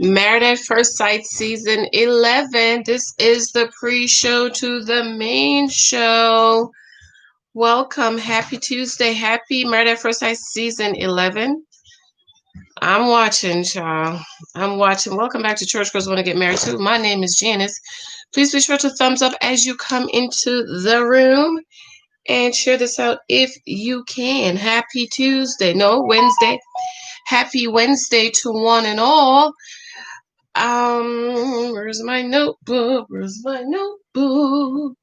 Married at First Sight Season 11. This is the pre-show to the main show. Welcome. Happy Tuesday. Happy Married at First Sight Season 11. I'm watching, child. I'm watching. Welcome back to Church Girls Want to Get Married Too. My name is Janice. Please be sure to thumbs up as you come into the room and share this out if you can. Happy Tuesday. No, Wednesday. Happy Wednesday to one and all. Where's my notebook? Where's my notebook?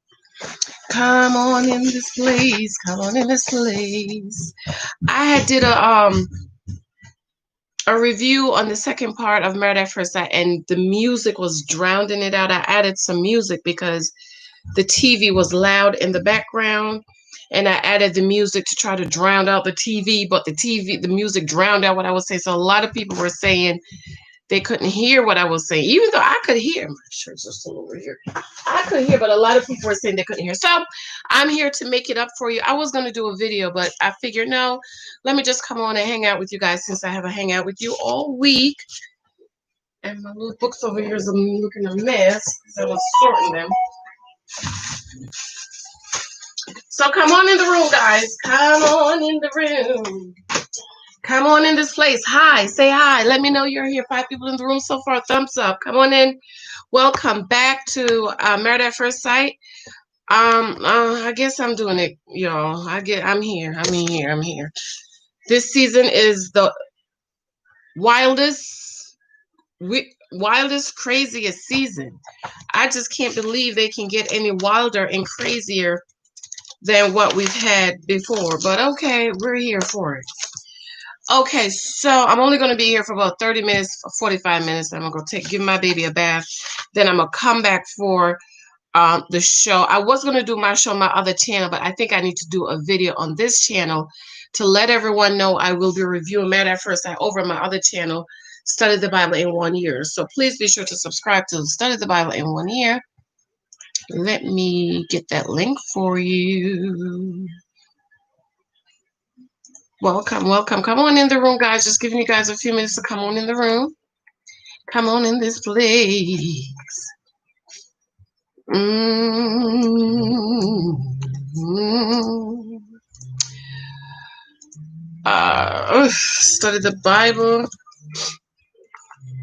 Come on in this place. Come on in this place. I had did a review on the second part of Married at First Sight, and the music was drowning it out. I added some music because the TV was loud in the background, and I added the music to try to drown out the TV, but the music drowned out what I was saying. So a lot of people were saying they couldn't hear what I was saying, even though I could hear. My shirt's just over here. I could hear, but a lot of people were saying they couldn't hear. So I'm here to make it up for you. I was going to do a video, but I figured, no, let me just come on and hang out with you guys since I haven't hang out with you all week. And my little books over here is looking a mess because I was sorting them. So come on in the room, guys. Come on in the room. Come on in this place. Hi, say hi. Let me know you're here. 5 people in the room so far. Thumbs up. Come on in. Welcome back to Married at First Sight. I guess I'm doing it, y'all. I'm here. I'm here. This season is the wildest, craziest season. I just can't believe they can get any wilder and crazier than what we've had before. But okay, we're here for it. Okay, so I'm only going to be here for about 30 minutes, 45 minutes. I'm going to give my baby a bath. Then I'm going to come back for the show. I was going to do my show on my other channel, but I think I need to do a video on this channel to let everyone know I will be reviewing Married at First Sight over my other channel, Study the Bible in 1 year. So please be sure to subscribe to Study the Bible in 1 year. Let me get that link for you. Welcome. Come on in the room, guys. Just giving you guys a few minutes to come on in the room. Come on in this place. Study the Bible.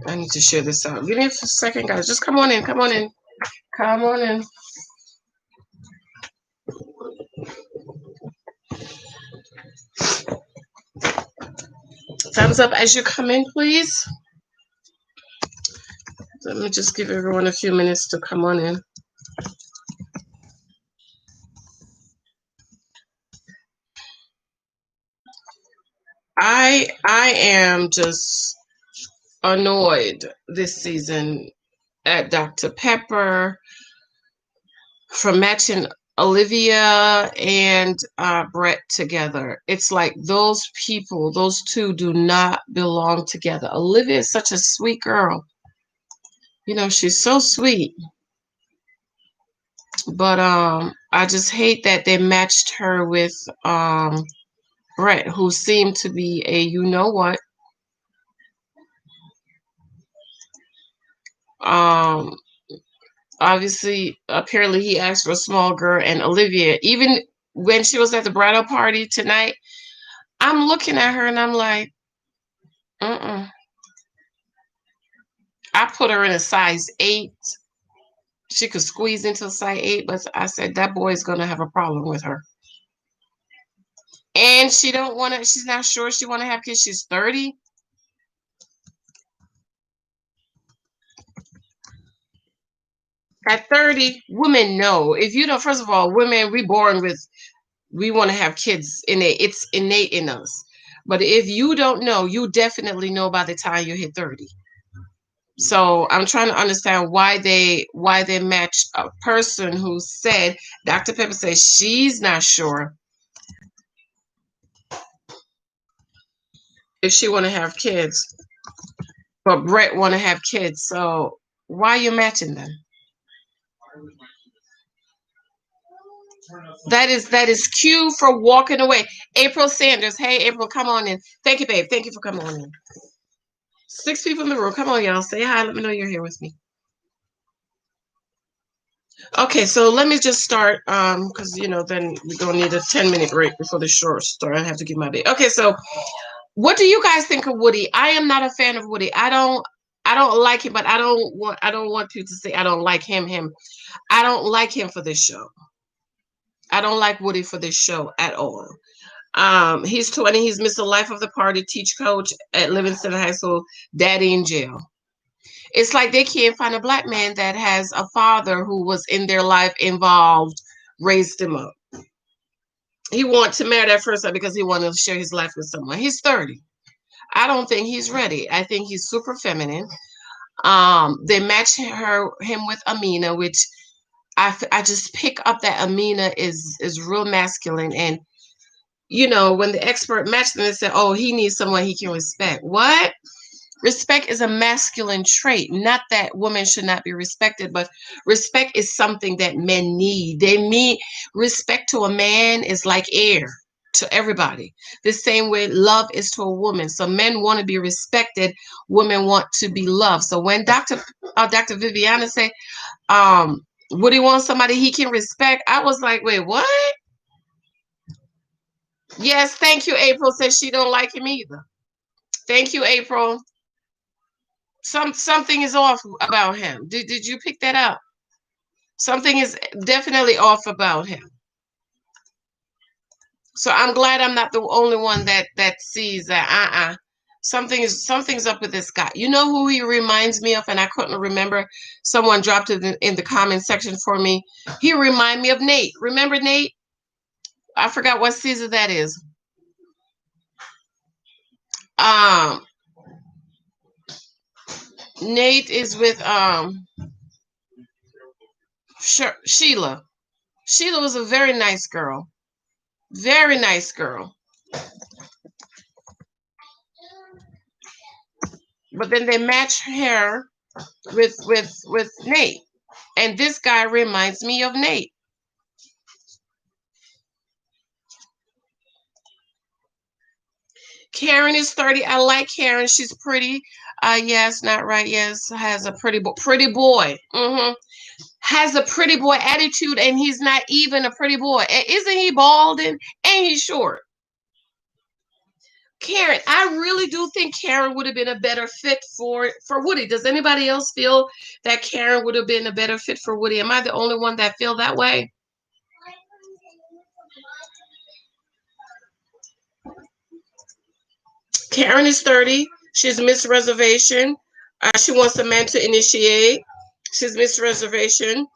I need to share this out. Give me a second, guys. Just come on in. Come on in. Come on in. Thumbs up as you come in, please. Let me just give everyone a few minutes to come on in. I am just annoyed this season at Dr. Pepper for matching Olivia and Brett together. It's like those people, those two do not belong together. Olivia is such a sweet girl. You know, she's so sweet. But I just hate that they matched her with Brett, who seemed to be a you-know-what. Obviously, apparently he asked for a small girl, and Olivia, even when she was at the bridal party tonight, I'm looking at her and I'm like, I put her in a size 8. She could squeeze into a size 8, but I said that boy is going to have a problem with her. And she don't want to, she's not sure she want to have kids. She's 30. At 30, women know. If you know, first of all, women, we born with, we want to have kids. It's innate in us. But if you don't know, you definitely know by the time you hit 30. So I'm trying to understand why they matched a person who said, Dr. Pepper says she's not sure if she want to have kids, but Brett want to have kids. So why are you matching them? That is cue for walking away. April Sanders. Hey, April, come on in. Thank you, babe. Thank you for coming on in. 6 people in the room. Come on, y'all. Say hi. Let me know you're here with me. Okay, so let me just start, because then we're gonna need a 10-minute break before the show start. I have to give my day. Okay, so what do you guys think of Woody? I am not a fan of Woody. I don't like him, but I don't want you to say I don't like him. I don't like him for this show. I don't like Woody for this show at all. He's 20. He's missed the life of the party, teach coach at Livingston High School, daddy in jail. It's like they can't find a black man that has a father who was in their life involved, raised him up. He wanted to marry that first time because he wanted to share his life with someone. He's 30. I don't think he's ready. I think he's super feminine. They match him with Amina, which I just pick up that Amina is real masculine. And when the expert matched them, they said, "Oh, he needs someone he can respect." What? Respect is a masculine trait. Not that women should not be respected, but respect is something that men need. They need respect to a man is like air to everybody. The same way love is to a woman. So men want to be respected, women want to be loved. So when Dr. Viviana say, would he want somebody he can respect? I was like, wait, what? Yes, thank you, April. Says she don't like him either. Thank you, April. Something is off about him. Did you pick that up? Something is definitely off about him. So I'm glad I'm not the only one that sees that. Something's up with this guy. You know who he reminds me of, and I couldn't remember. Someone dropped it in the comment section for me. He reminds me of Nate. Remember Nate? I forgot what season that is. Nate is with Sheila. Sheila was a very nice girl. Very nice girl. But then they match her with Nate. And this guy reminds me of Nate. Karen is 30. I like Karen. She's pretty. Yes, not right. Yes, has a pretty boy. Has a pretty boy attitude, and he's not even a pretty boy. Isn't he bald and he's short? Karen, I really do think Karen would have been a better fit for Woody. Does anybody else feel that Karen would have been a better fit for Woody? Am I the only one that feel that way? Karen is 30. She's Miss Reservation. She wants a man to initiate. She's Miss Reservation.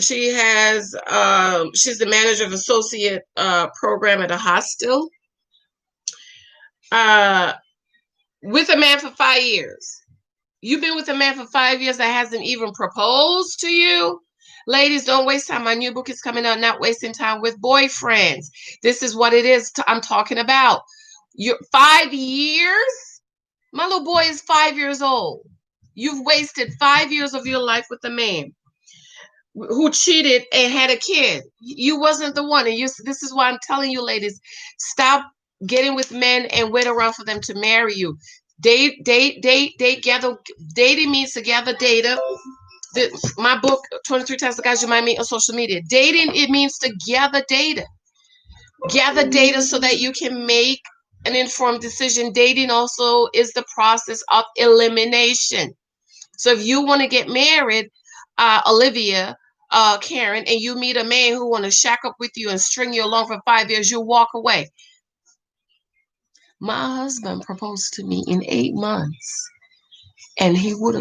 She has she's the manager of associate program at a hostel. With a man for 5 years. You've been with a man for 5 years that hasn't even proposed to you? Ladies, don't waste time. My new book is coming out, Not Wasting Time with Boyfriends. This is what it is I'm talking about. 5 years? My little boy is 5 years old. You've wasted 5 years of your life with a man who cheated and had a kid. You wasn't the one. And this is why I'm telling you, ladies, stop getting with men and wait around for them to marry you. Date, gather. Dating means to gather data. My book, 23 Times the Guys You Might Meet on Social Media. Dating, it means to gather data. Gather data so that you can make an informed decision. Dating also is the process of elimination. So if you want to get married, Olivia, Karen, and you meet a man who want to shack up with you and string you along for 5 years, you walk away. My husband proposed to me in 8 months, and he would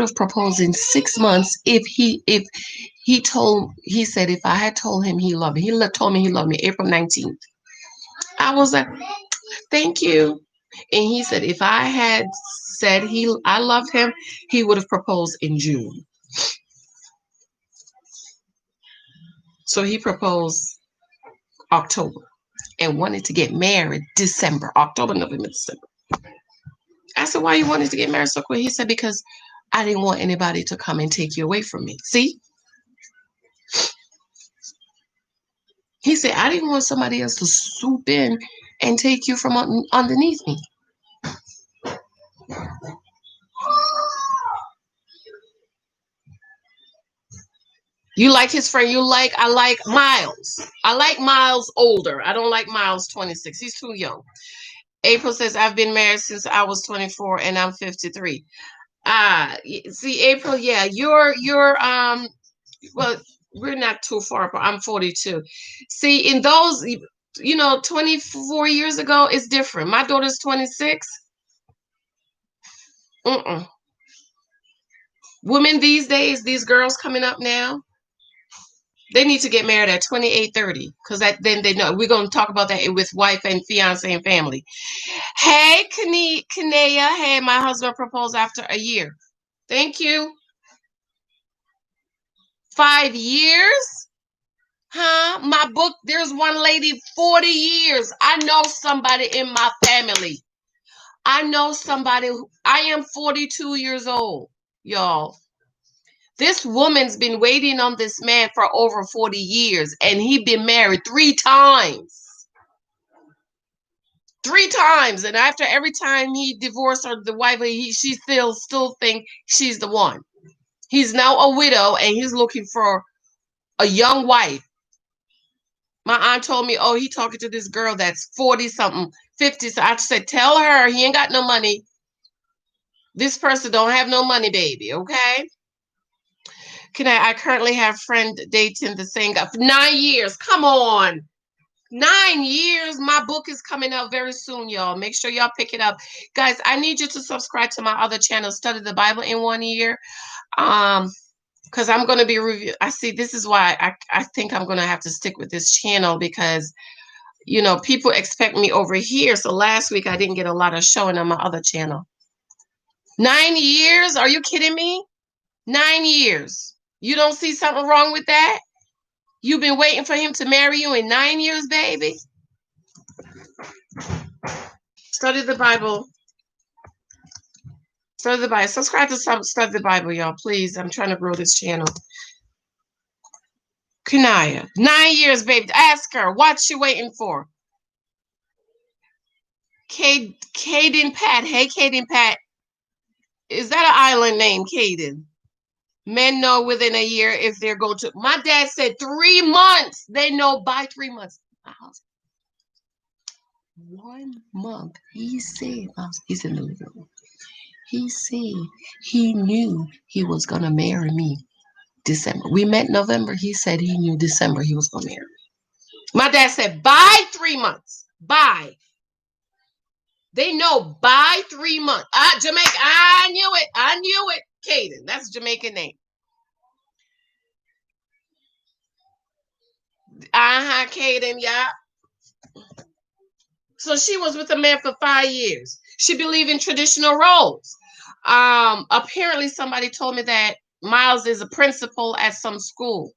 have proposed in 6 months if he said if I had told him he loved me. He told me he loved me April 19th. I was like, thank you. And he said if I had said I loved him, he would have proposed in June. So he proposed October and wanted to get married December, October, November, December. I said, why you wanted to get married so quick? He said, because I didn't want anybody to come and take you away from me. See? He said, I didn't want somebody else to swoop in and take you from underneath me. You like his friend. I like Miles. I like Miles older. I don't like Miles 26. He's too young. April says, I've been married since I was 24 and I'm 53. See, April, yeah, well, we're not too far apart. I'm 42. See, in those, 24 years ago, it's different. My daughter's 26. Mm-mm. Women these days, these girls coming up now, they need to get married at 28, 30, because then they know. We're going to talk about that with wife and fiance and family. Hey, Kanea. Hey, my husband proposed after a year. Thank you. 5 years? Huh? My book, there's one lady, 40 years. I know somebody in my family. I know somebody. I am 42 years old, y'all. This woman's been waiting on this man for over 40 years, and he been married 3 times. 3 times. And after every time he divorced her, the wife, she still think she's the one. He's now a widow, and he's looking for a young wife. My aunt told me, oh, he talking to this girl that's 40 something, 50. So I said, tell her he ain't got no money. This person don't have no money, baby. Okay. I currently have friend dating the same guy for 9 years. Come on. 9 years. My book is coming out very soon, y'all. Make sure y'all pick it up. Guys, I need you to subscribe to my other channel, Study the Bible in 1 year. Because I'm going to be review. I see this is why I think I'm going to have to stick with this channel, because people expect me over here. So last week I didn't get a lot of showing on my other channel. 9 years? Are you kidding me? 9 years. You don't see something wrong with that? You've been waiting for him to marry you in 9 years, baby? Study the Bible. Study the Bible. Subscribe to Study the Bible, y'all. Please. I'm trying to grow this channel. Kanaya. 9 years, baby. Ask her. What's she waiting for? Caden Pat. Hey, Caden Pat. Is that an island name, Caden? Men know within a year if they're going to. My dad said 3 months. They know by 3 months. 1 month. He said, he's in the living room. He said he knew he was going to marry me December. We met November. He said he knew December he was going to marry me. My dad said by 3 months. By. They know by 3 months. Jamaica. I knew it. I knew it. Caden. That's a Jamaican name. Caden. Yeah. So she was with a man for 5 years. She believed in traditional roles. Apparently somebody told me that Miles is a principal at some school.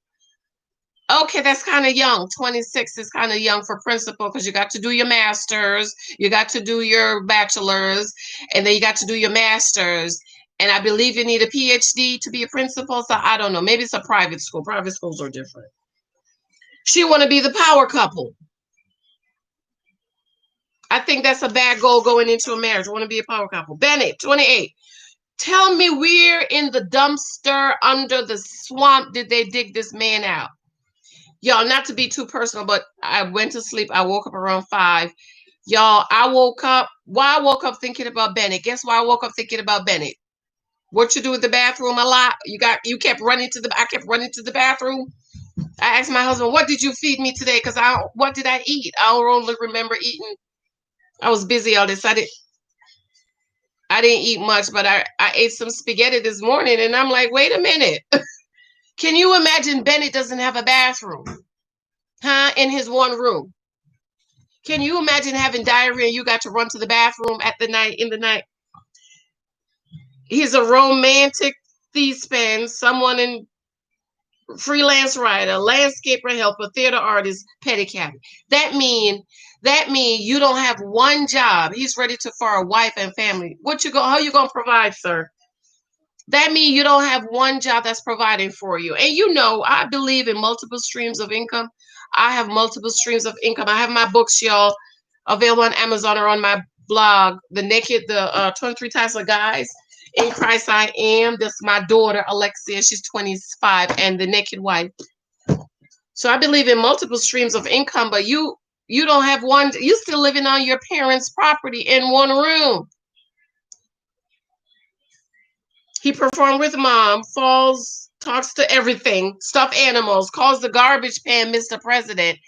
Okay, that's kind of young. 26 is kind of young for principal, because you got to do your master's, you got to do your bachelor's, and then you got to do your master's. And I believe you need a PhD to be a principal. So I don't know. Maybe it's a private school. Private schools are different. She want to be the power couple. I think that's a bad goal going into a marriage. I want to be a power couple. Bennett, 28. Tell me where in the dumpster under the swamp did they dig this man out? Y'all, not to be too personal, but I went to sleep. I woke up around 5. Y'all, why I woke up thinking about Bennett. Guess why I woke up thinking about Bennett? What you do with the bathroom a lot? I kept running to the bathroom. I asked my husband, what did you feed me today? Because what did I eat? I only remember eating. I was busy all this. I didn't eat much, but I ate some spaghetti this morning, and I'm like, wait a minute. Can you imagine Bennett doesn't have a bathroom? Huh? In his one room. Can you imagine having diarrhea and you got to run to the bathroom in the night? He's a romantic thespian, someone in freelance writer, landscaper helper, theater artist, pedicab. That mean you don't have one job. He's ready for a wife and family. How you gonna provide, sir? That means you don't have one job that's providing for you. And I believe in multiple streams of income. I have multiple streams of income. I have my books, y'all, available on Amazon or on my blog, the 23 Types of Guys. In Christ I am. That's my daughter, Alexia. She's 25, and the naked wife. So I believe in multiple streams of income, but you don't have one. You still living on your parents' property in one room. He performed with mom, falls, talks to everything, stuffed animals, calls the garbage pan Mr. President.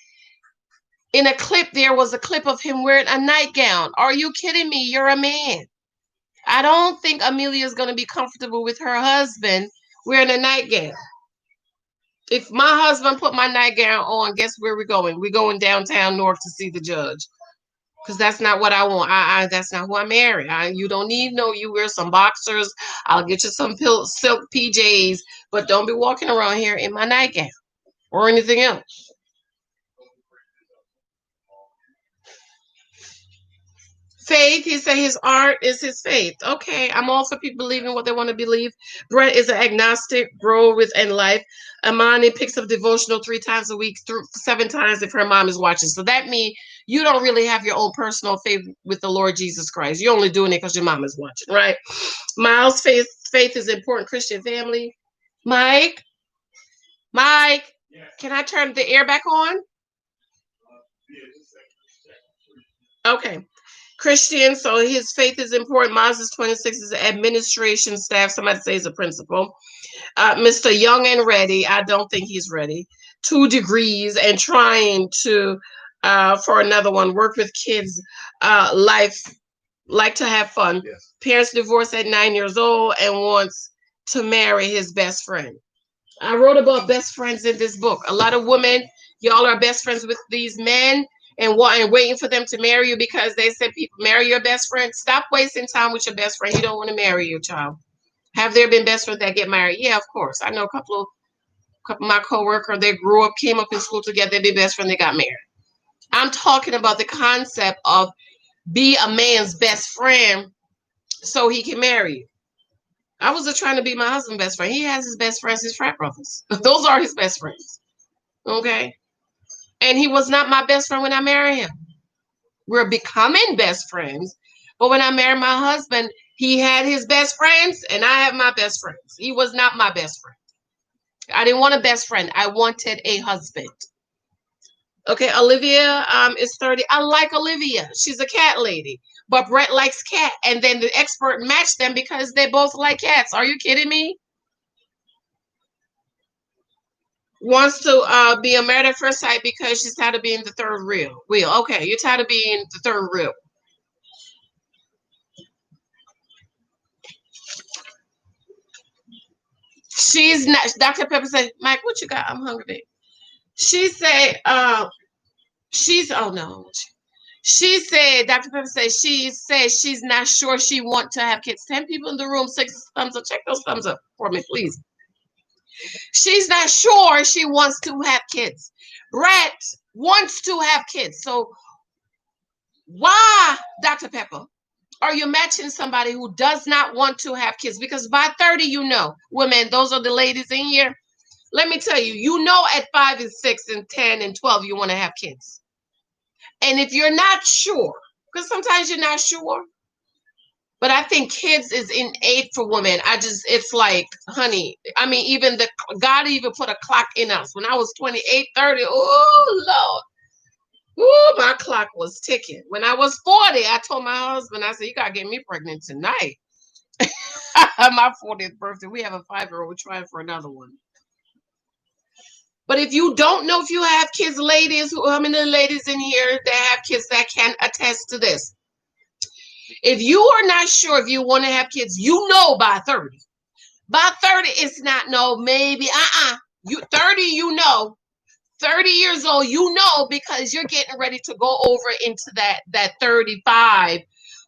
In a clip, there was a clip of him wearing a nightgown. Are you kidding me? You're a man. I don't think Amelia is going to be comfortable with her husband wearing a nightgown. If my husband put my nightgown on, guess where we're going? We're going downtown north to see the judge. Because that's not what I want. That's not who I marry. You don't need no. You wear some boxers. I'll get you some silk PJs, but don't be walking around here in my nightgown or anything else. Faith, he said his art is his faith. Okay, I'm all for people believing what they want to believe. Brett is an agnostic, grow within life. Amani picks up devotional 3 times a week, 7 times if her mom is watching. So that means you don't really have your own personal faith with the Lord Jesus Christ. You're only doing it because your mom is watching, right? Miles, faith is important. Christian family. Mike, can I turn the air back on? Okay. Christian, so his faith is important. Miles is 26, is administration staff. Somebody say he's a principal. Mr. Young and ready. I don't think he's ready. 2 degrees and trying to, for another one, work with kids, life, like to have fun. Yes. Parents divorced at 9 years old and wants to marry his best friend. I wrote about best friends in this book. A lot of women, y'all are best friends with these men and waiting for them to marry you because they said people marry your best friend. Stop wasting time with your best friend. You don't want to marry your child. Have there been best friends that get married? Yeah, of course. I know a couple of my coworkers, they grew up, came up in school together, they be best friend, they got married. I'm talking about the concept of be a man's best friend so he can marry you. I wasn't trying to be my husband's best friend. He has his best friends, his frat brothers. Those are his best friends. Okay? And he was not my best friend when I married him. We're becoming best friends. But when I married my husband, he had his best friends and I have my best friends. He was not my best friend. I didn't want a best friend. I wanted a husband. Okay, Olivia is 30. I like Olivia. She's a cat lady. But Brett likes cat. And then the expert matched them because they both like cats. Are you kidding me? Wants to be a married at first sight because she's tired of being the third wheel. Okay, you're tired of being the third wheel. She's not. Dr. Pepper said, Mike, what you got? I'm hungry. She said, oh no. She said, Dr. Pepper said she's not sure she want to have kids. 10 people in the room, 6 thumbs up. Check those thumbs up for me, please. She's not sure she wants to have kids. Brett wants to have kids. So why, Dr. Pepper, are you matching somebody who does not want to have kids? Because by 30, women, those are the ladies in here. Let me tell you, at 5 and 6 and 10 and 12, you want to have kids. And if you're not sure, because sometimes you're not sure, but I think kids is innate for women. It's like, honey, I mean, God even put a clock in us. When I was 28, 30, oh, Lord. Ooh, my clock was ticking. When I was 40, I told my husband, I said, you got to get me pregnant tonight. My 40th birthday. We have a 5-year-old. We're trying for another one. But if you don't know if you have kids, ladies, how many ladies in here that have kids that can attest to this? If you are not sure if you want to have kids, by 30. By 30, it's not no, maybe, You 30, 30 years old, because you're getting ready to go over into that 35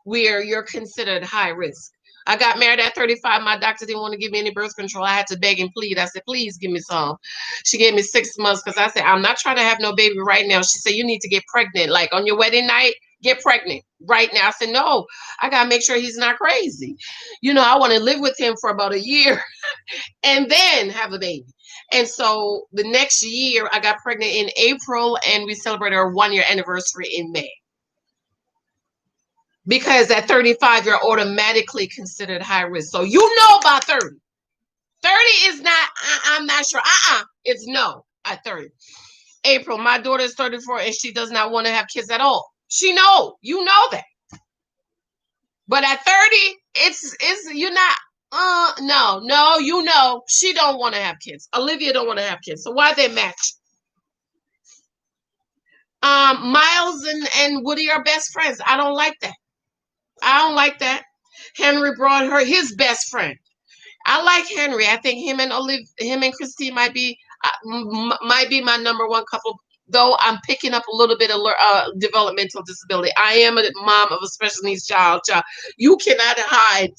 where you're considered high risk. I got married at 35. My doctor didn't want to give me any birth control. I had to beg and plead. I said, please give me some. She gave me 6 months because I said, I'm not trying to have no baby right now. She said, you need to get pregnant. Like on your wedding night, get pregnant right now. I said, no, I got to make sure he's not crazy. I want to live with him for about a year and then have a baby. And so the next year, I got pregnant in April, and we celebrated our 1-year anniversary in May. Because at 35, you're automatically considered high risk. So you know about 30. 30 is not, I'm not sure. It's no at 30. April, my daughter is 34 and she does not want to have kids at all. She know, you know that. But at 30, it's you're not, no, you know, she don't want to have kids. Olivia don't want to have kids. So why they match? Miles and Woody are best friends. I don't like that. I don't like that. Henry brought her his best friend. I like Henry. I think him and Christine might be my number one couple. Though I'm picking up a little bit of developmental disability. I am a mom of a special needs child. You cannot hide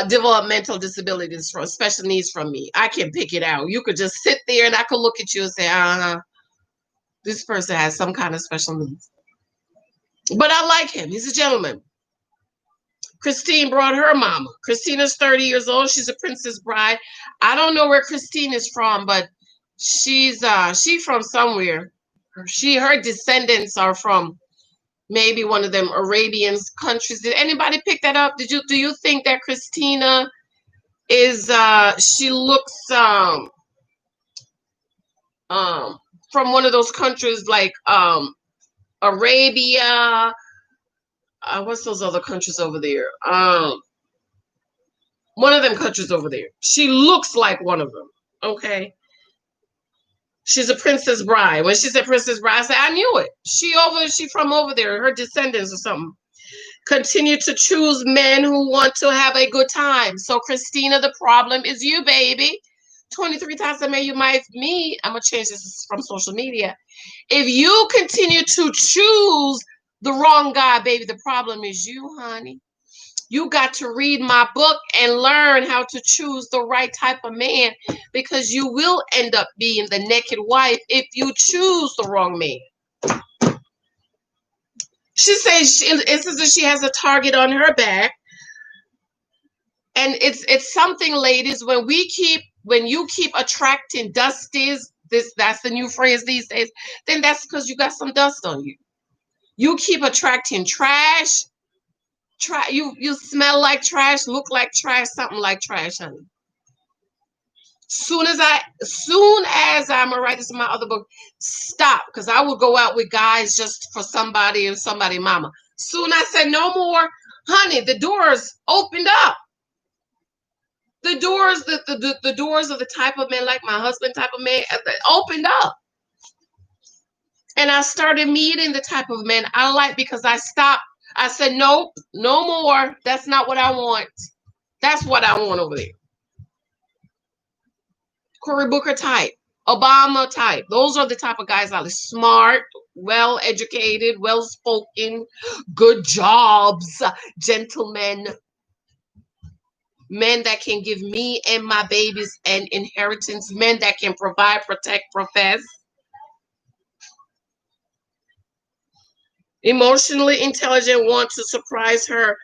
developmental disabilities from special needs from me. I can pick it out. You could just sit there and I could look at you and say, this person has some kind of special needs. But I like him. He's a gentleman. Christine brought her mama. Christina's 30 years old. She's a princess bride. I don't know where Christine is from, but she's from somewhere. Her descendants are from maybe one of them Arabian countries. Did anybody pick that up? Do you think that Christina is she looks from one of those countries like Arabia? What's those other countries over there? One of them countries over there. She looks like one of them. Okay. She's a princess bride. When she said princess bride, I said, I knew it. She from over there, her descendants or something. Continue to choose men who want to have a good time. So, Christina, the problem is you, baby. 23 times a man you might meet. I'm going to change this from social media. If you continue to choose the wrong guy, baby, the problem is you, honey. You got to read my book and learn how to choose the right type of man, because you will end up being the naked wife if you choose the wrong man. She says it's as if she has a target on her back. And it's something, ladies, when you keep attracting dusties, that's the new phrase these days, then that's because you got some dust on you. You keep attracting trash. You smell like trash, look like trash, something like trash, honey. Soon as I'm gonna write this in my other book, stop, because I will go out with guys just for somebody and somebody mama. Soon I said no more, honey. The doors opened up. The doors, the doors of the type of men like my husband, type of man, opened up, and I started meeting the type of men I like, because I stopped. I said nope, no more. That's not what I want. That's what I want over there. Cory Booker type, Obama type. Those are the type of guys I like. Smart, well educated, well spoken, good jobs, gentlemen, men that can give me and my babies an inheritance, men that can provide, protect, profess. Emotionally intelligent, want to surprise her.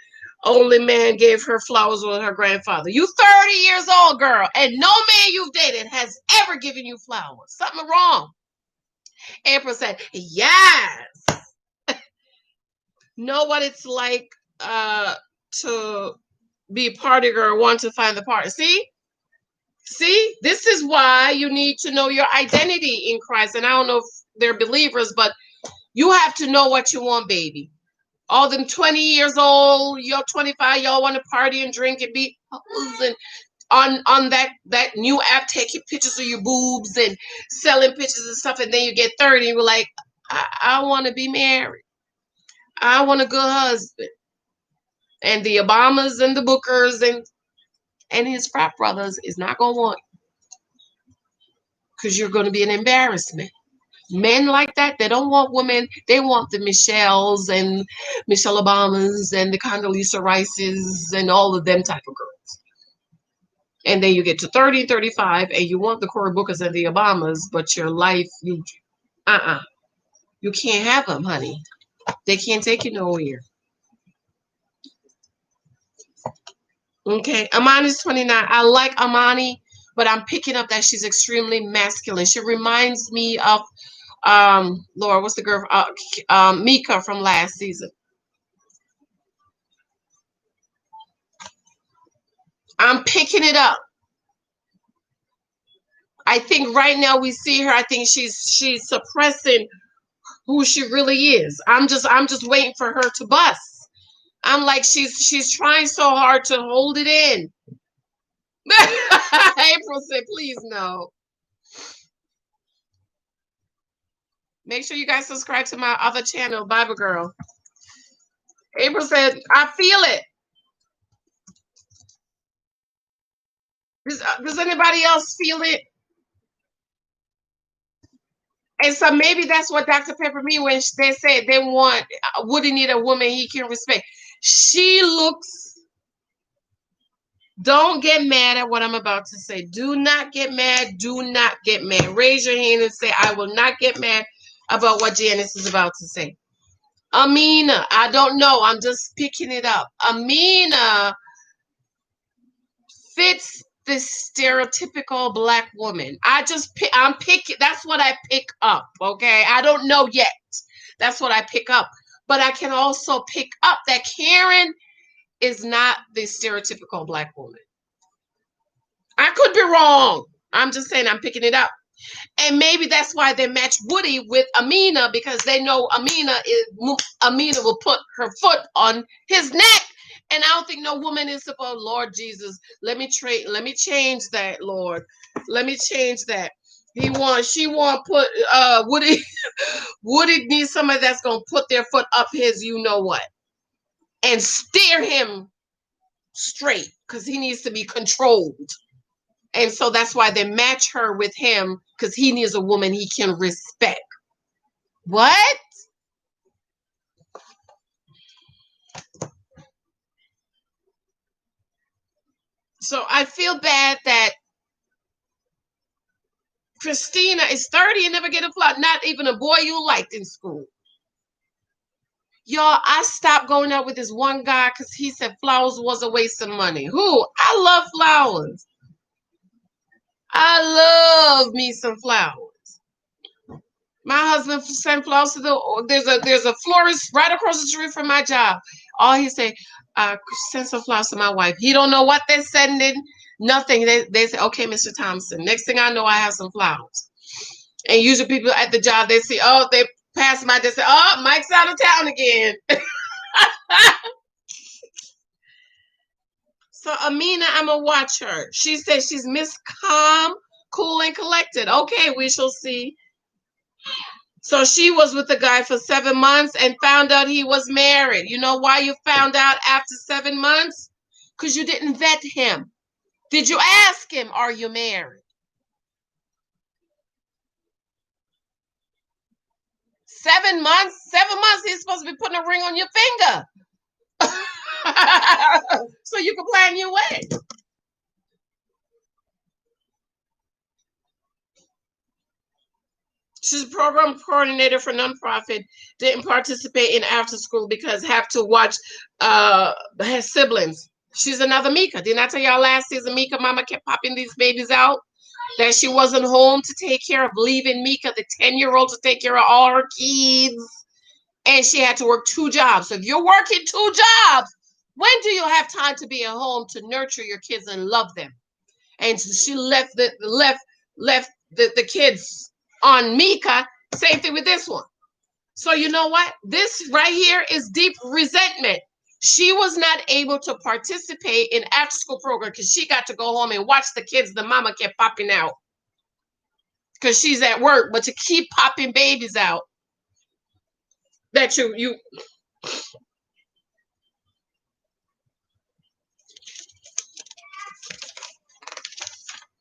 Only man gave her flowers with her grandfather. You 30 years old, girl, and no man you've dated has ever given you flowers. Something wrong. April said, yes. Know what it's like to be a party girl, want to find the party. See, this is why you need to know your identity in Christ. And I don't know if they're believers, but you have to know what you want, baby. All them 20 years old, you're 25, y'all want to party and drink and be and on that new app, taking pictures of your boobs and selling pictures and stuff, and then you get 30 and you're like, I want to be married. I want a good husband. And the Obamas and the Bookers and his frat brothers is not going to want you, because you're going to be an embarrassment. Men like that, they don't want women. They want the Michelles and Michelle Obamas and the Condoleezza Rices and all of them type of girls. And then you get to 30, 35, and you want the Cory Bookers and the Obamas, but your life, you can't have them, honey. They can't take you nowhere. Okay, Amani's 29. I like Amani, but I'm picking up that she's extremely masculine. She reminds me of Laura, what's the girl? Mika from last season. I'm picking it up. I think right now we see her. I think she's suppressing who she really is. I'm just waiting for her to bust. I'm like she's trying so hard to hold it in. April said, please no. Make sure you guys subscribe to my other channel, Bible Girl. April said, I feel it. Does anybody else feel it? And so maybe that's what Dr. Pepper mean when they said they want Woody need a woman he can respect. She looks. Don't get mad at what I'm about to say. Do not get mad. Do not get mad. Raise your hand and say, I will not get mad about what Janice is about to say. Amina, I don't know. I'm just picking it up. Amina fits this stereotypical black woman. I'm picking. That's what I pick up. Okay, I don't know yet. That's what I pick up. But I can also pick up that Karen is not the stereotypical black woman. I could be wrong. I'm just saying I'm picking it up. And maybe that's why they match Woody with Amina, because they know Amina will put her foot on his neck. And I don't think no woman is supposed, Lord Jesus, let me change that, Lord. Let me change that. She want put Woody Woody needs somebody that's gonna put their foot up his you know what and steer him straight, because he needs to be controlled. And so that's why they match her with him, because he needs a woman he can respect. What? So I feel bad that Christina is 30 and never get a flower. Not even a boy you liked in school. Y'all, I stopped going out with this one guy because he said flowers was a waste of money. Who? I love flowers. I love me some flowers. My husband sent flowers to there's a florist right across the street from my job. All he say, send some flowers to my wife. He don't know what they're sending, nothing. They say, okay, Mr. Thompson. Next thing I know, I have some flowers. And usually people at the job, they see, oh, they pass by, they say, oh, Mike's out of town again. So Amina, I'm gonna watch her. She says she's Miss Calm, cool and collected. Okay, we shall see. So she was with the guy for 7 months and found out he was married. You know why you found out after 7 months? Because you didn't vet him. Did you ask him, are you married? 7 months? 7 months, he's supposed to be putting a ring on your finger. So you can plan your wedding. She's a program coordinator for nonprofit. Didn't participate in after school because have to watch her siblings. She's another Mika. Didn't I tell y'all last season Mika mama kept popping these babies out? That she wasn't home to take care of, leaving Mika, the 10-year-old, to take care of all her kids. And she had to work 2 jobs. So if you're working 2 jobs, when do you have time to be at home to nurture your kids and love them? And so she left the kids on Mika. Same thing with this one. So you know what? This right here is deep resentment. She was not able to participate in after school program because she got to go home and watch the kids. The mama kept popping out because she's at work, but to keep popping babies out that you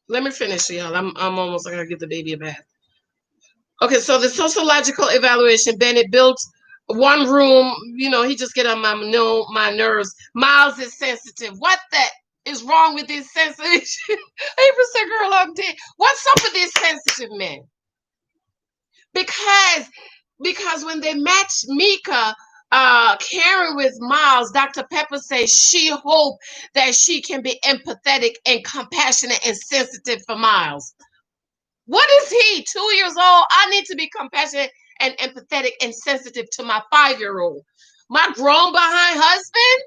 let me finish, y'all. I'm almost gonna give the baby a bath. Okay, so the sociological evaluation, Bennett built one room, he just get on my nerves. Miles is sensitive. What the is wrong with this sensitive? April said, girl, I'm dead. What's up with this sensitive men? Because when they matched Mika, Karen with Miles, Dr. Pepper says she hoped that she can be empathetic and compassionate and sensitive for Miles. What is he? 2 years old? I need to be compassionate and empathetic and sensitive to my 5-year-old. My grown behind husband?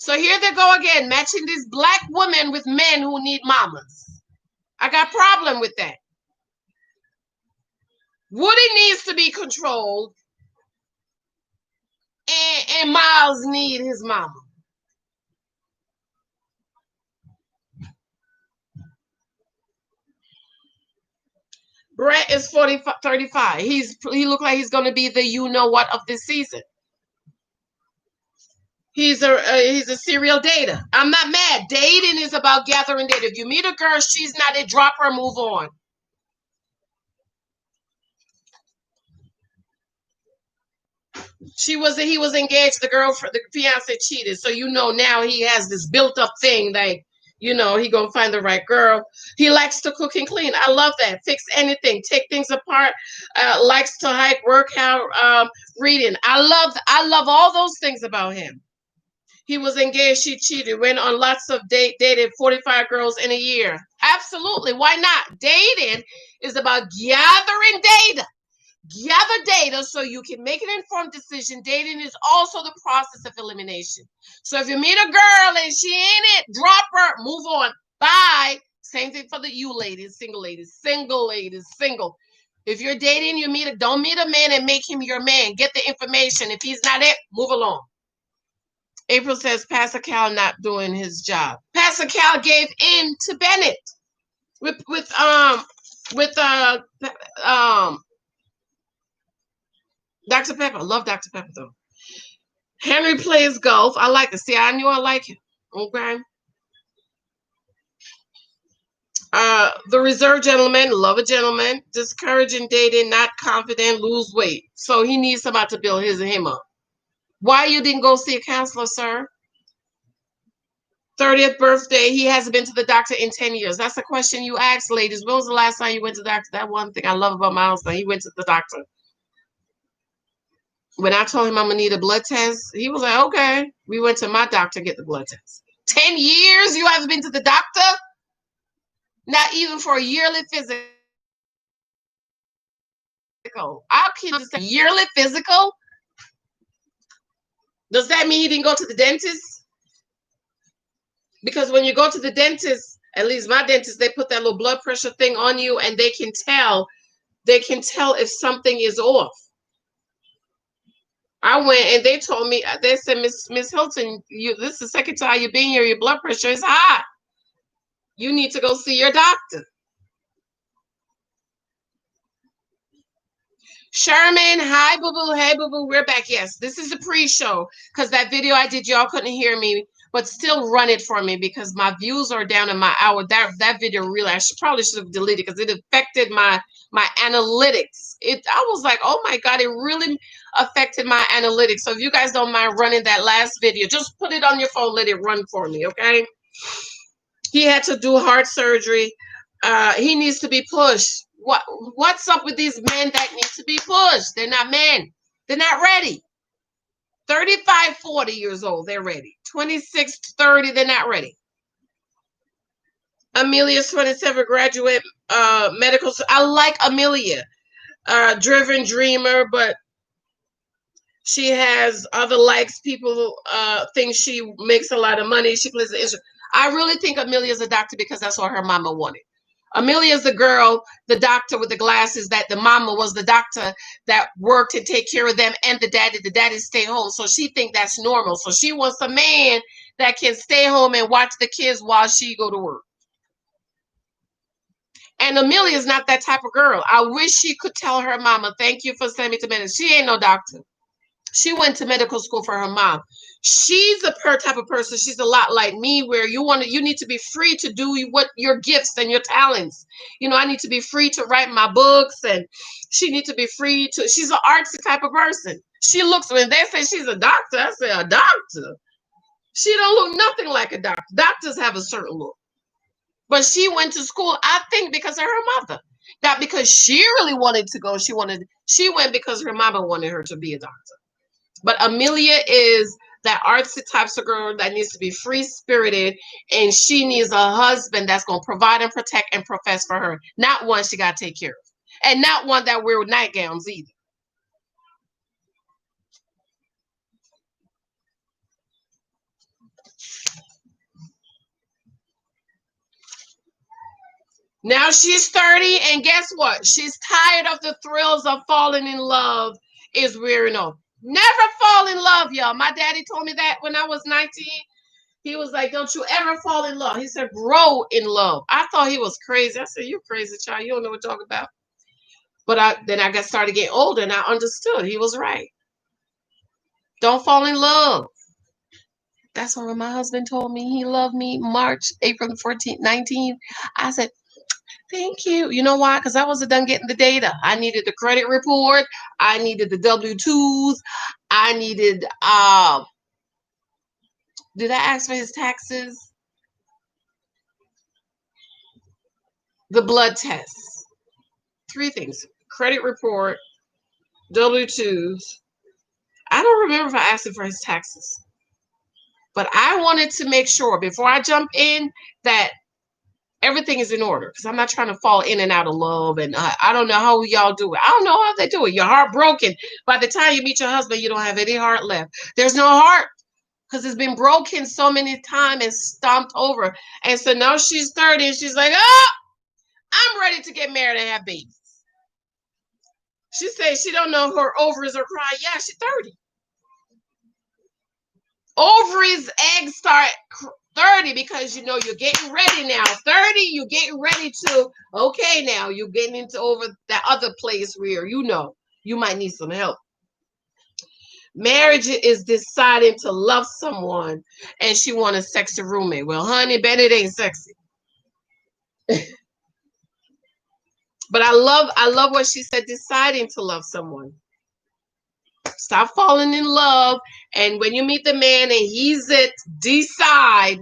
So here they go again, matching these black women with men who need mamas. I got a problem with that. Woody needs to be controlled, and Miles need his mama. Brett is 35. He look like he's going to be the you know what of this season. He's a serial dater. I'm not mad. Dating is about gathering data. If you meet a girl, she's not it, drop her, move on. He was engaged. The fiance cheated. So you know now he has this built up thing like, he gonna find the right girl. He likes to cook and clean. I love that. Fix anything, take things apart. Likes to hike, work out, reading. I love all those things about him. He was engaged. She cheated. Went on lots of dated 45 girls in a year. Absolutely. Why not? Dating is about gathering data. Gather data so you can make an informed decision. Dating is also the process of elimination. So if you meet a girl and she ain't it, drop her, move on. Bye. Same thing for the you ladies, single ladies, single ladies, single. If you're dating, don't meet a man and make him your man. Get the information. If he's not it, move along. April says Pastor Cal not doing his job. Pastor Cal gave in to Bennett with Dr. Pepper. I love Dr. Pepper though. Henry plays golf. I like it. See, I knew I like him. Okay. The reserved gentleman, love a gentleman, discouraging dating, not confident, lose weight. So he needs somebody to build him up. Why you didn't go see a counselor, sir? 30th birthday. He hasn't been to the doctor in 10 years. That's the question you asked, ladies. When was the last time you went to the doctor? That one thing I love about my husband. He went to the doctor. When I told him I'm going to need a blood test, he was like, okay. We went to my doctor to get the blood test. 10 years you haven't been to the doctor? Not even for a yearly physical. I'll keep just a yearly physical. Does that mean he didn't go to the dentist? Because when you go to the dentist, at least my dentist, they put that little blood pressure thing on you and they can tell if something is off. I went and they told me, they said, Miss Hilton, this is the second time you've been here, your blood pressure is high. You need to go see your doctor. Sherman, hi, boo-boo. Hey, boo-boo, we're back. Yes, this is the pre-show because that video I did, y'all couldn't hear me, but still run it for me because my views are down in my hour. That video really, probably should have deleted because it affected my analytics. I was like, oh my God, it really affected my analytics. So if you guys don't mind running that last video, just put it on your phone, let it run for me, okay? He had to do heart surgery. He needs to be pushed. What's up with these men that need to be pushed? They're not men. They're not ready. 35, 40 years old, they're ready. 26, 30, they're not ready. Amelia's 27, graduate medical. I like Amelia. Driven dreamer, but she has other likes. People think she makes a lot of money. She plays the instrument. I really think Amelia's a doctor because that's what her mama wanted. Amelia's the girl, the doctor with the glasses that the mama was the doctor that worked and take care of them and the daddy stay home. So she think that's normal. So she wants a man that can stay home and watch the kids while she go to work. And Amelia's not that type of girl. I wish she could tell her mama, thank you for sending me to medicine. She ain't no doctor. She went to medical school for her mom. She's her type of person. She's a lot like me, where you need to be free to do what your gifts and your talents. I need to be free to write my books, and she needs to be free to. She's an artsy type of person. She looks, when they say she's a doctor, I say a doctor. She don't look nothing like a doctor. Doctors have a certain look, but she went to school, I think, because of her mother. Not because she really wanted to go. She went because her mama wanted her to be a doctor. But Amelia is that artsy types of girl that needs to be free-spirited, and she needs a husband that's going to provide and protect and profess for her. Not one she got to take care of. And not one that wear nightgowns either. Now she's 30, and guess what? She's tired of the thrills of falling in love. Is wearing off. Never fall in love, y'all. My daddy told me that when I was 19. He was like, "Don't you ever fall in love." He said, "Grow in love." I thought he was crazy. I said, "You crazy child. You don't know what you're talking about." But then I got started getting older, and I understood he was right. Don't fall in love. That's what my husband told me. He loved me April 14th, 19th. I said, thank you. You know why? Because I wasn't done getting the data. I needed the credit report. I needed the W-2s. I needed, did I ask for his taxes? The blood tests. 3 things. Credit report, W-2s. I don't remember if I asked him for his taxes. But I wanted to make sure before I jump in that everything is in order, because I'm not trying to fall in and out of love. And I don't know how y'all do it. I don't know how they do it. Your heart broken. By the time you meet your husband, you don't have any heart left. There's no heart because it's been broken so many times and stomped over. And so now she's 30 and she's like, oh, I'm ready to get married and have babies. She says she don't know if her ovaries are crying. Yeah, she's 30. Ovaries, eggs start 30 because you know you're getting ready now. 30, you're getting ready to, okay, now you're getting into over that other place where you know you might need some help. Marriage is deciding to love someone and she want a sexy roommate. Well, honey, Bennett ain't sexy. But I love what she said, deciding to love someone. Stop falling in love. And when you meet the man and he's it, decide.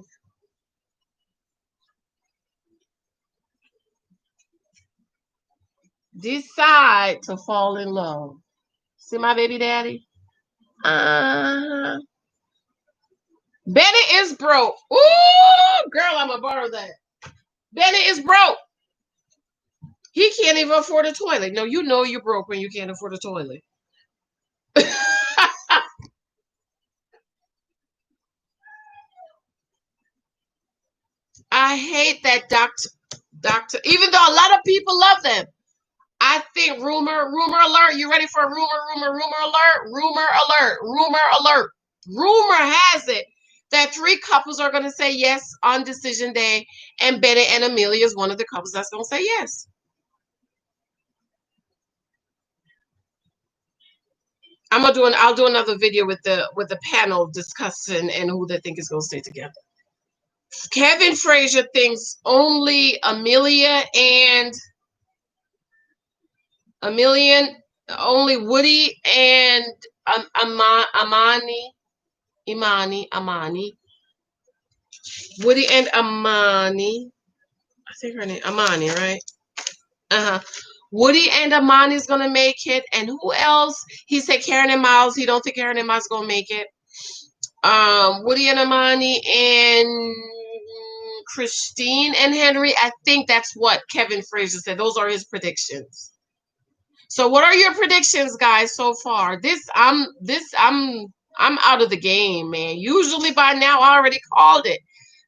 Decide to fall in love. See my baby daddy? Uh-huh. Bennett is broke. Ooh, girl, I'm gonna borrow that. Bennett is broke. He can't even afford a toilet. No, you know you're broke when you can't afford a toilet. I hate that doctor. Even though a lot of people love them. I think rumor alert. You ready for a rumor alert? Rumor alert. Rumor has it that 3 couples are going to say yes on decision day, and Bennett and Amelia is one of the couples that's going to say yes. I'll do another video with the panel discussing and who they think is going to stay together. Kevin Frazier thinks only only Woody and Amani. Woody and Amani. I think her name Amani, right? Woody and Amani is gonna make it, and who else? He said Karen and Miles. He don't think Karen and Miles gonna make it. Woody and Amani and Christine and Henry. I think that's what Kevin Frazier said. Those are his predictions. So, what are your predictions, guys, so far? I'm out of the game, man. Usually by now I already called it.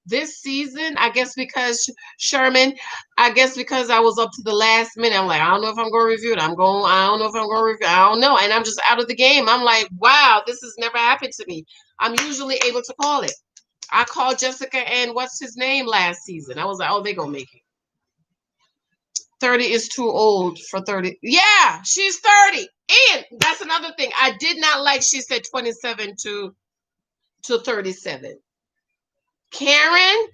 This season, I guess because Sherman, I guess because I was up to the last minute. I'm like, I don't know if I'm going to review it. I don't know if I'm going to review it. I don't know. And I'm just out of the game. I'm like, wow, this has never happened to me. I'm usually able to call it. I called Jessica and what's his name last season. I was like, oh, they're going to make it. 30 is too old for 30. Yeah, she's 30. And that's another thing. I did not like she said 27 to 37. Karen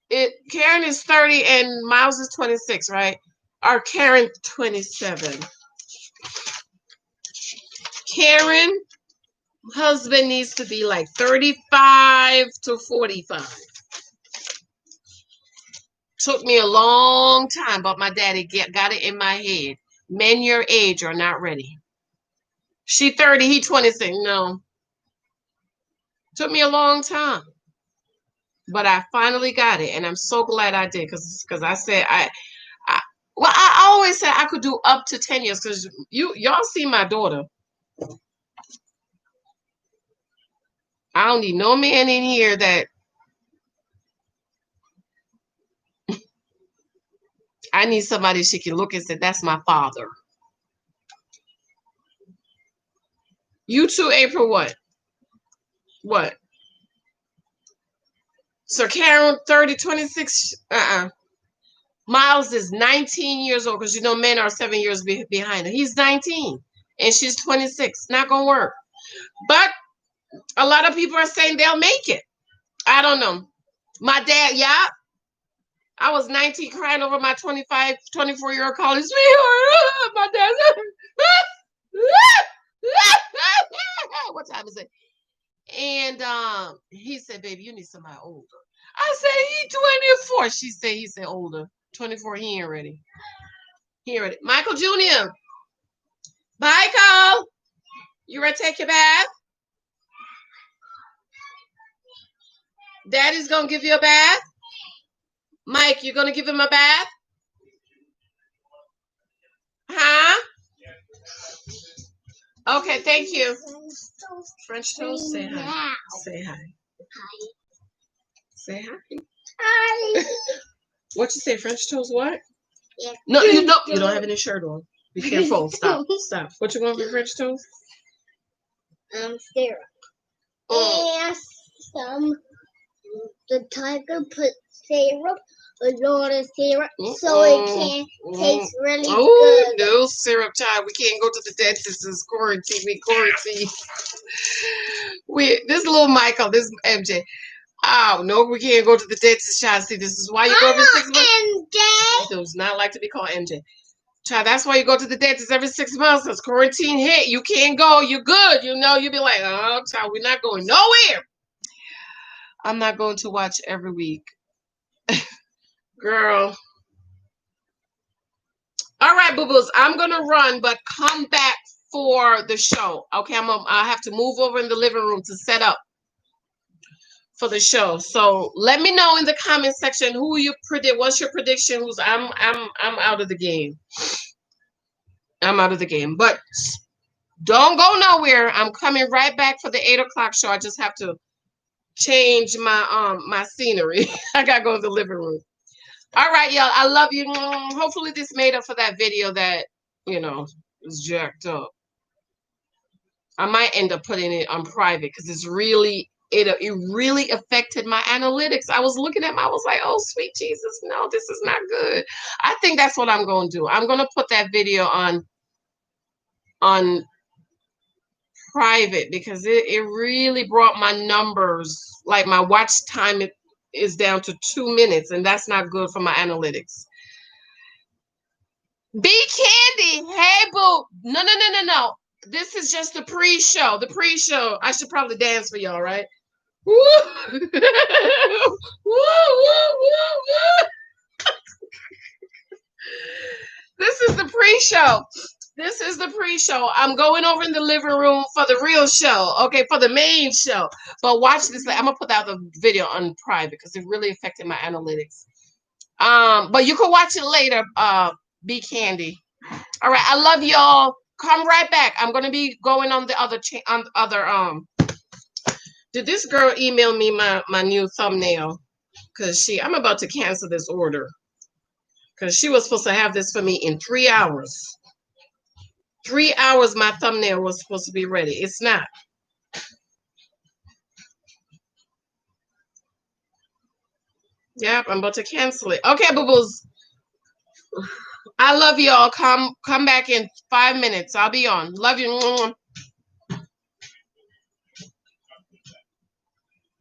is 30 and Miles is 26, right? Or Karen 27. Karen husband needs to be like 35 to 45. Took me a long time, but my daddy got it in my head. Men your age are not ready. She 30, he 26. No. Took me a long time. But I finally got it, and I'm so glad I did, because I said I always said I could do up to 10 years, because y'all see my daughter. I don't need no man in here that I need somebody she can look and say, that's my father. You too, April, what? What? Sir Karen, 30, 26. Miles is 19 years old because you know men are 7 years behind her. He's 19 and she's 26. Not going to work. But a lot of people are saying they'll make it. I don't know. My dad, yeah. I was 19 crying over my 24-year-old college sweetheart. My dad said, what time is it? And he said, baby, you need somebody older. I said, he 24. He said older. 24, he ain't ready. He ain't ready. Michael Jr. Michael, you ready to take your bath? Daddy's going to give you a bath? Mike, you're going to give him a bath? Huh? Okay, thank you. French toast, say hi. Say hi. Hi. Say hi. Hi. What you say, French toast? What? Yeah. No, you don't have any shirt on. Be careful. Stop. Stop. What you want for French toast? Syrup. And some. The tiger put syrup, a lot of syrup, so it can taste really good. No syrup, child. We can't go to the dentist. It's quarantine. We quarantine. This little Michael, this MJ. Oh, no, we can't go to the dentist, child. See, this is why you go every 6 months. MJ. He does not like to be called MJ. Child, that's why you go to the dentist every 6 months. Because quarantine hit. You can't go. You're good. You know, you'll be like, oh, child, we're not going nowhere. I'm not going to watch every week. Girl. All right, boo-boos. I'm going to run, but come back for the show. Okay, I have to move over in the living room to set up for the show. So let me know in the comment section who you predict. What's your prediction? I'm out of the game. I'm out of the game. But don't go nowhere. I'm coming right back for the 8 o'clock show. I just have to change my scenery. I gotta go to the living room. All right, y'all. I love you. Hopefully this made up for that video that, was jacked up. I might end up putting it on private because it really affected my analytics. I was looking at I was like, oh, sweet Jesus, no, this is not good. I think that's what I'm going to do. I'm going to put that video on private because it really brought my numbers, like my watch time is down to 2 minutes, and that's not good for my analytics. B Candy, hey boo. No. This is just the pre-show. The pre-show. I should probably dance for y'all, right? Woo! Woo, woo, woo. This is the pre-show. This is the pre-show. I'm going over in the living room for the real show. Okay, for the main show. But watch this. I'm gonna put out the video on private because it really affected my analytics. But you can watch it later. B Candy. All right, I love y'all. Come right back. I'm gonna be going on the other Did this girl email me my new thumbnail? Cause I'm about to cancel this order. Cause she was supposed to have this for me in 3 hours. 3 hours my thumbnail was supposed to be ready. It's not. Yep, I'm about to cancel it. Okay, boo-boos. I love y'all. Come back in 5 minutes. I'll be on. Love you.